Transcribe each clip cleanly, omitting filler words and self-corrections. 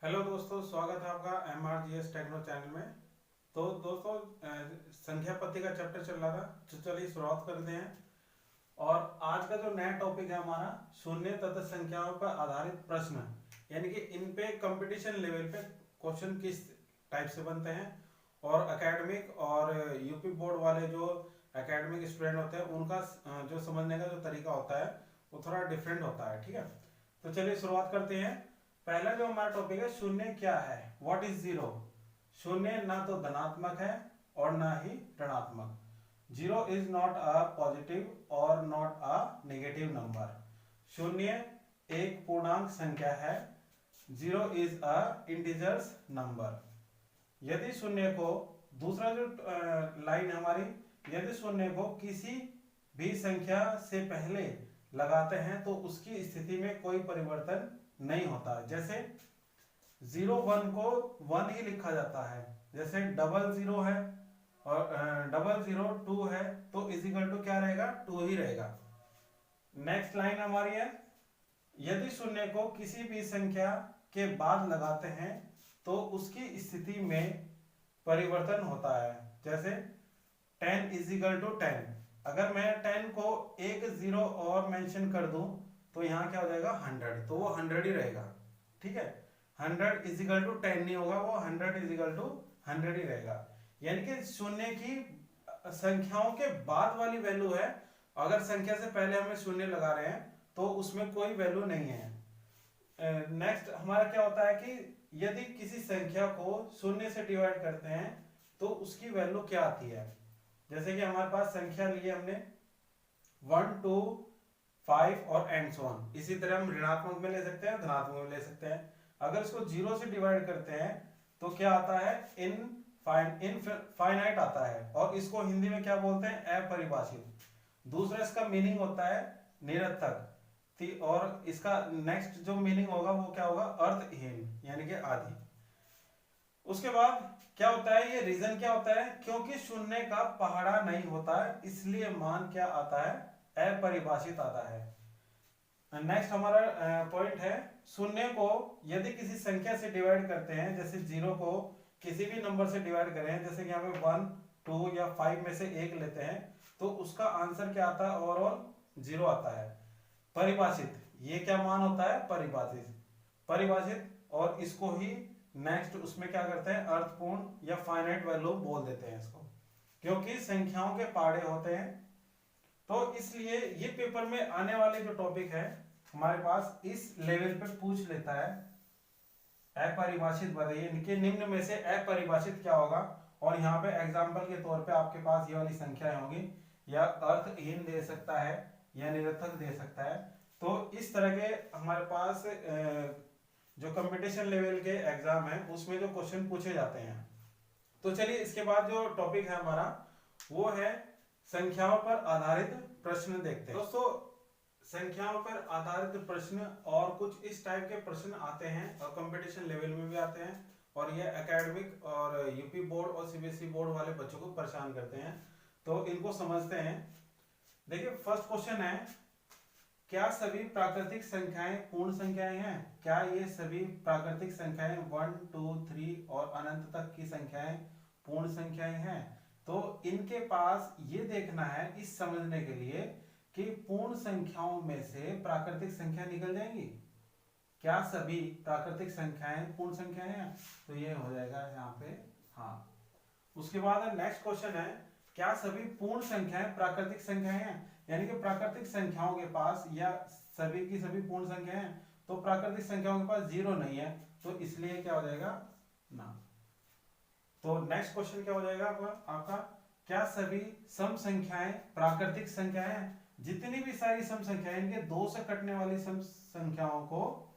Hello दोस्तों, स्वागत है आपका MRGS टेक्नो चैनल में। तो दोस्तों, संख्या पद्धति का चैप्टर चल रहा था, तो चलिए शुरुआत करते हैं। और आज का जो नया टॉपिक है हमारा शून्य तथा संख्याओं पर आधारित प्रश्न, यानी कि इन पे कंपटीशन लेवल पे क्वेश्चन किस टाइप से बनते हैं और एकेडमिक और यूपी बोर्ड वाले जो एकेडमिक स्टूडेंट होते हैं उनका जो समझने का जो तरीका होता है वो थोड़ा डिफरेंट होता है। ठीक है, तो चलिए शुरुआत करते हैं। पहला जो हमारा टॉपिक है, शून्य क्या है, व्हाट इज जीरो। शून्य ना तो धनात्मक है और ना ही ऋणात्मक। Zero is not a positive और नॉट अ नेगेटिव नंबर। शून्य एक पूर्णांक संख्या है। Zero is a integers number. यदि शून्य को, दूसरा जो लाइन हमारी, यदि शून्य को किसी भी संख्या से पहले लगाते हैं तो उसकी स्थिति में कोई परिवर्तन नहीं होता। जैसे 01 को 1 ही लिखा जाता है, जैसे 00 है और 002 है तो इजिकल टू क्या रहेगा, 2 ही रहेगा। नेक्स्ट लाइन हमारी है, यदि शून्य को किसी भी संख्या के बाद लगाते हैं तो उसकी स्थिति में परिवर्तन होता है। जैसे 10 इजिकल टू 10, अगर मैं 10 को एक जीरो और मेंशन कर दूं तो यहाँ क्या हो जाएगा 100, तो वो 100 ही रहेगा। ठीक है, 100 इजिकल टू 10 नहीं होगा, वो 100 इजिकल टू 100 ही रहेगा। यानी कि शून्य की संख्याओं के बाद वाली वैल्यू है, अगर संख्या से पहले हमें शून्य लगा रहे हैं तो उसमें कोई वैल्यू नहीं है। नेक्स्ट हमारा क्या होता है कि यदि किसी संख्या को शून्य से डिवाइड करते हैं तो उसकी वैल्यू क्या आती है। जैसे कि हमारे पास संख्या ली है हमने 1 2 5 और एंड सो ऑन। इसी तरह हम ऋणात्मक में ले सकते हैं, धनात्मक में ले सकते हैं। अगर इसको जीरो से डिवाइड करते हैं तो क्या आता है, इनफाइनाइट आता है, और इसको हिंदी में क्या बोलते हैं, अपरिभाषित। दूसरा इसका मीनिंग होता है निरर्थक, और इसका नेक्स्ट जो मीनिंग होगा वो क्या होगा, अर्थहीन, यानी कि आदि। उसके बाद क्या होता है, ये रीजन क्या होता है, क्योंकि शून्य का पहाड़ा नहीं होता है इसलिए मान क्या आता है, अपरिभाषित आता है। नेक्स्ट हमारा पॉइंट है, शून्य को यदि किसी संख्या से डिवाइड करते हैं, जैसे जीरो को किसी भी नंबर से डिवाइड करें, जैसे कि यहाँ पे 1 2 या 5 में से एक लेते हैं तो उसका आंसर क्या आता है, ओवरऑल 0 आता है। परिभाषित, ये क्या मान होता है, परिभाषित, परिभाषित। और इसको ही नेक्स्ट उसमें क्या करते हैं, अर्थपूर्ण या फाइनाइट वैल्यू बोल देते हैं इसको, क्योंकि संख्याओं के पाड़े होते हैं। तो इसलिए ये पेपर में आने वाले जो टॉपिक है हमारे पास इस लेवल पे पूछ लेता है, अपरिभाषित बताइए, इनके निम्न में से अपरिभाषित क्या होगा। और यहाँ पे एग्जांपल के तौर पे आपके पास ये वाली संख्याएं होंगी, या अर्थहीन दे सकता है या निरर्थक दे सकता है। तो इस तरह के हमारे पास जो कंपटीशन लेवल के एग्जाम है उसमें जो क्वेश्चन पूछे जाते हैं। तो चलिए इसके बाद जो टॉपिक है हमारा वो है संख्याओं पर आधारित प्रश्न देखते हैं। दोस्तों, संख्याओं पर आधारित प्रश्न और कुछ इस टाइप के प्रश्न आते हैं और कंपटीशन लेवल में भी आते हैं, और ये एकेडमिक और यूपी बोर्ड और सीबीएसई बोर्ड वाले बच्चों को परेशान करते हैं। तो इनको समझते हैं। देखिए फर्स्ट क्वेश्चन है, क्या सभी प्राकृतिक संख्याएं पूर्ण संख्याएं हैं। क्या ये सभी प्राकृतिक संख्याएं 1 2 3 और अनंत तक की संख्याएं पूर्ण संख्याएं हैं। तो इनके पास ये देखना है इस समझने के लिए कि पूर्ण संख्याओं में से प्राकृतिक संख्या निकल जाएंगी। क्या सभी प्राकृतिक संख्याएं पूर्ण संख्याएं हैं, तो ये हो जाएगा यहाँ पे हाँ। उसके बाद नेक्स्ट क्वेश्चन है, क्या सभी पूर्ण संख्याएं प्राकृतिक संख्याएं हैं, यानी कि प्राकृतिक संख्याओं के पास या सभी की सभी पूर्ण संख्याएं हैं, तो प्राकृतिक संख्याओं के पास जीरो नहीं है, तो इसलिए क्या हो जाएगा ना। तो नेक्स्ट क्वेश्चन क्या हो जाएगा आपका, क्या सभी सम संख्याएं प्राकृतिक संख्याएं हैं। जितनी भी सारी सम संख्याएं, इनके दो से कटने वाली सम संख्याओं को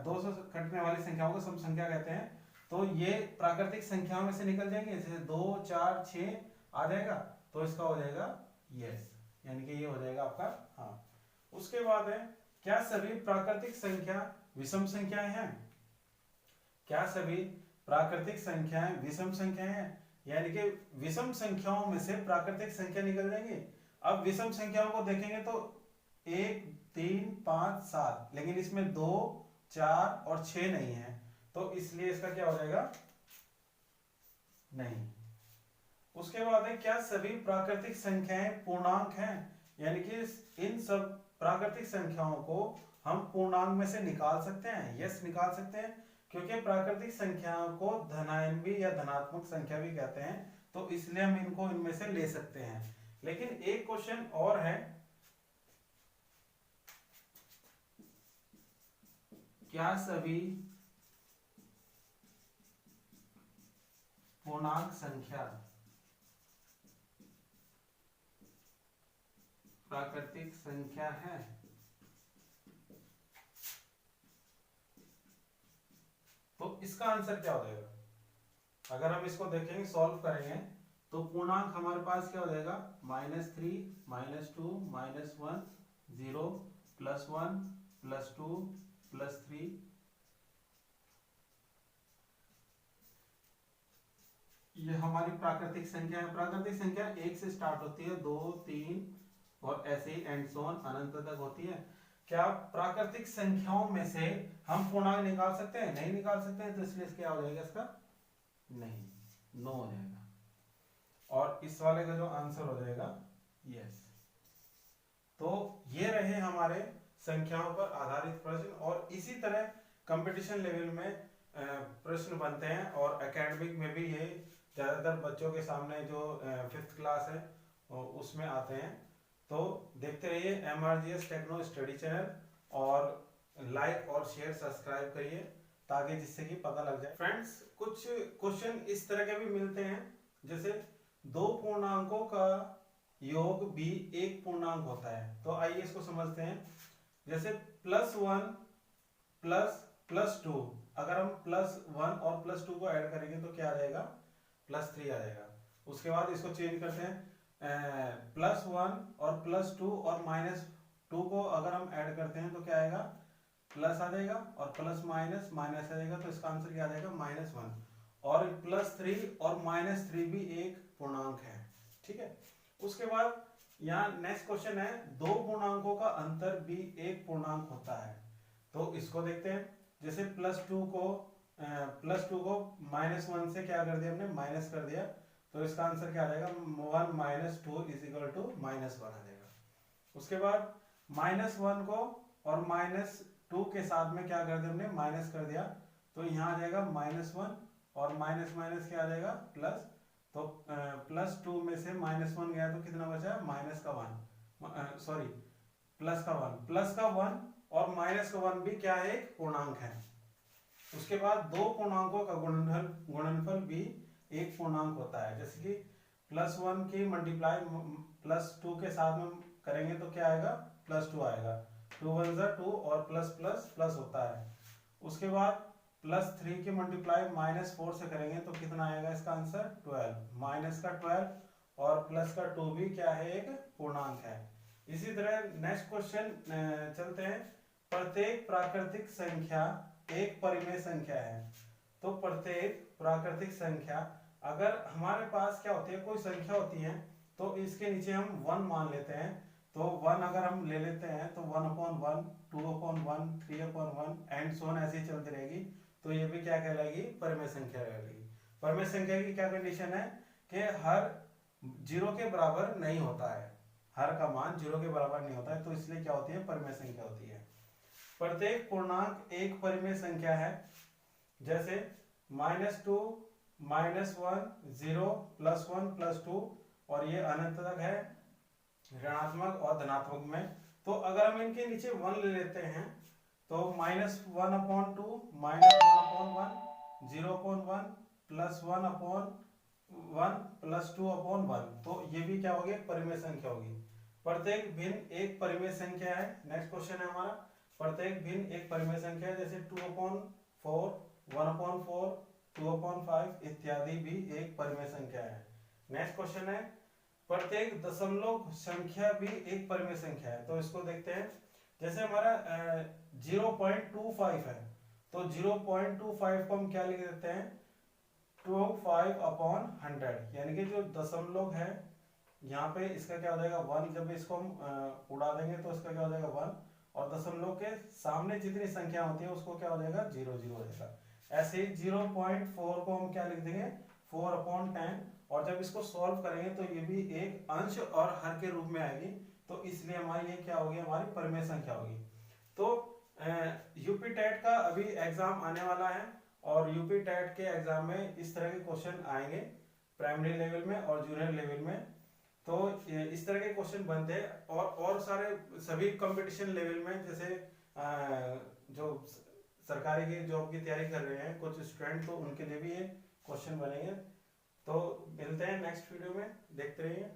दो से कटने वाली संख्याओं को सम संख्या कहते हैं। तो ये प्राकृतिक संख्याओं में से निकल जाएंगे, जैसे 2 4 6 आ जाएगा, तो इसका हो जाएगा यस, यानी कि ये हो जाएगा आपका हाँ। उसके बाद है, क्या सभी प्राकृतिक संख्या विषम संख्याएं हैं। क्या सभी प्राकृतिक संख्याएं विषम संख्याएं हैं, यानी कि विषम संख्याओं में से प्राकृतिक संख्या निकल जाएंगे। अब विषम संख्याओं को देखेंगे तो 1 3 5 7, लेकिन इसमें 2 4 और 6 नहीं है, तो इसलिए इसका क्या हो जाएगा, नहीं। उसके बाद है क्या सभी प्राकृतिक संख्याएं पूर्णांक हैं, यानी कि इन सब प्राकृतिक संख्याओं को हम पूर्णांक में से निकाल सकते हैं। यस, निकाल सकते हैं, क्योंकि प्राकृतिक संख्याओं को धनायन या धनात्मक संख्या भी कहते हैं, तो इसलिए हम इनको इनमें से ले सकते हैं। लेकिन एक क्वेश्चन और है, क्या सभी पूर्णांक संख्या प्राकृतिक संख्या है? तो इसका आंसर क्या हो जाएगा? अगर हम इसको देखेंगे, सॉल्व करेंगे, तो पूर्णांक हमारे पास क्या हो जाएगा, -3, -2, -1, 0, +1, +2, +3, ये हमारी प्राकृतिक संख्या है। प्राकृतिक संख्या 1 से स्टार्ट होती है, 2, 3 और ऐसे ही एंड सो ऑन अनंत तक होती है। क्या प्राकृतिक संख्याओं में से हम पूर्णांक निकाल सकते हैं? नहीं निकाल सकते हैं, तो इसलिए क्या हो जाएगा इसका, नहीं, नो हो जाएगा। और इस वाले का जो आंसर हो जाएगा यस। तो ये रहे हमारे संख्याओं पर आधारित प्रश्न, और इसी तरह कंपटीशन लेवल में प्रश्न बनते हैं, और एकेडमिक में भी ये ज्यादातर बच्चों के सामने जो 5th क्लास है उसमें आते हैं। तो देखते रहिए MRGS टेक्नो स्टडी चैनल, और लाइक और शेयर सब्सक्राइब करिए, ताकि जिससे कि पता लग जाए। फ्रेंड्स, कुछ क्वेश्चन इस तरह के भी मिलते हैं, जैसे दो पूर्णांकों का योग भी एक पूर्णांक होता है। तो आइए इसको समझते हैं। जैसे +1 +2, अगर हम +1 और +2 को ऐड करेंगे तो क्या आ जाएगा, +3 आ जाएगा। उसके बाद इसको चेंज करते हैं, +1 और +2 और -2 को अगर हम ऐड करते हैं तो क्या आएगा, प्लस आ जाएगा, और प्लस माइनस माइनस आ जाएगा, तो इसका आंसर क्या आ जाएगा, -1। और +3 और -3 भी एक पूर्णांक है, ठीक है। उसके बाद यहाँ नेक्स्ट क्वेश्चन है, दो पूर्णांकों का अंतर भी एक पूर्णांक होता है। तो इसको देखते हैं। जैसे +2 को -1 से क्या कर दिया हमने, माइनस कर दिया, तो इसका आंसर क्या आ जाएगा, 1 - 2 = -1 आ जाएगा। उसके बाद -1 को और -2 के साथ में क्या कर दिया हमने, माइनस कर दिया, तो यहाँ आ जाएगा -1, और माइनस माइनस क्या आ जाएगा, प्लस। तो +2 में से -1 गया तो कितना बचा, -1, सॉरी +1 और -1 भी क्या है, एक पूर्णांक है। उसके बाद दो पूर्णांकों का गुणनफल भी एक पूर्णांक होता है। जैसे कि +1 की मल्टीप्लाई +2 के साथ में करेंगे तो क्या आएगा, +2 आएगा, 2 × 1 = 2, और प्लस प्लस प्लस होता है। उसके बाद +3 की मल्टीप्लाई -4 से करेंगे तो कितना आएगा, इसका आंसर 12, -12 और +2 भी क्या है, एक पूर्णांक है। इसी तरह नेक्स्ट क्वेश्चन चलते हैं। प्रत्येक प्राकृतिक संख्या एक परिमेय संख्या है। तो प्रत्येक प्राकृतिक संख्या, अगर हमारे पास क्या होती है, कोई संख्या होती है तो इसके नीचे हम 1 मान लेते हैं। तो 1 अगर हम ले लेते हैं तो 1/1, 2/1, 3/1 एंड सो ऑन ऐसे ही चलती रहेगी, तो ये भी क्या कहलाएगी, परिमेय संख्या कहलाएगी। परिमेय संख्या की क्या कंडीशन है कि हर 0 के बराबर नहीं होता है, हर का मान 0 के बराबर नहीं होता है, तो इसलिए क्या होती है, परिमेय संख्या होती है। प्रत्येक पूर्णांक एक परिमेय संख्या है। जैसे -2, -1, 0, +1, +2, और ये अनंत तक है, ऋणात्मक और धनात्मक में। तो अगर हम इनके नीचे 1 ले लेते हैं तो -1/2, -1/1, 0/1, +1/1, +2/1, तो ये भी क्या होगी, परिमेय संख्या होगी। प्रत्येक भिन्न एक परिमेय संख्या है। नेक्स्ट क्वेश्चन है हमारा, प्रत्येक भिन्न एक परिमेय संख्या है। जैसे 2/4, 1/4, 2/5 इत्यादि भी एक परिमेय संख्या है। नेक्स्ट क्वेश्चन है, प्रत्येक दशमलव संख्या भी एक परिमेय संख्या है। तो इसको देखते हैं। जैसे हमारा 0.25 है, तो 0.25 को हम क्या लिख देते हैं, 25/100, यानी कि जो दशमलव है यहाँ पे इसका क्या हो जाएगा, 1। जब इसको हम उड़ा देंगे तो इसका क्या हो जाएगा, 1, और दशमलव के सामने जितनी संख्या होती है उसको क्या हो जाएगा, 0 0 हो जाएगा। ऐसे ही 0.4 को हम क्या लिख देंगे 4/10, और जब इसको सॉल्व करेंगे तो ये भी एक अंश और हर के रूप में आएगी, तो इसलिए हमारी ये क्या होगी, हमारी परिमेय संख्या होगी। तो यूपी टेट का अभी एग्जाम आने वाला है, और यूपी टेट के एग्जाम में इस तरह के क्वेश्चन आएंगे प्राइमरी लेवल में और जूनियर लेवल में। तो इस तरह के क्वेश्चन बनते हैं, और सारे सभी कंपटीशन लेवल में, जैसे जो सरकारी की जॉब की तैयारी कर रहे हैं कुछ स्टूडेंट, तो उनके लिए भी ये क्वेश्चन बनेंगे। तो मिलते हैं नेक्स्ट वीडियो में, देखते रहिए।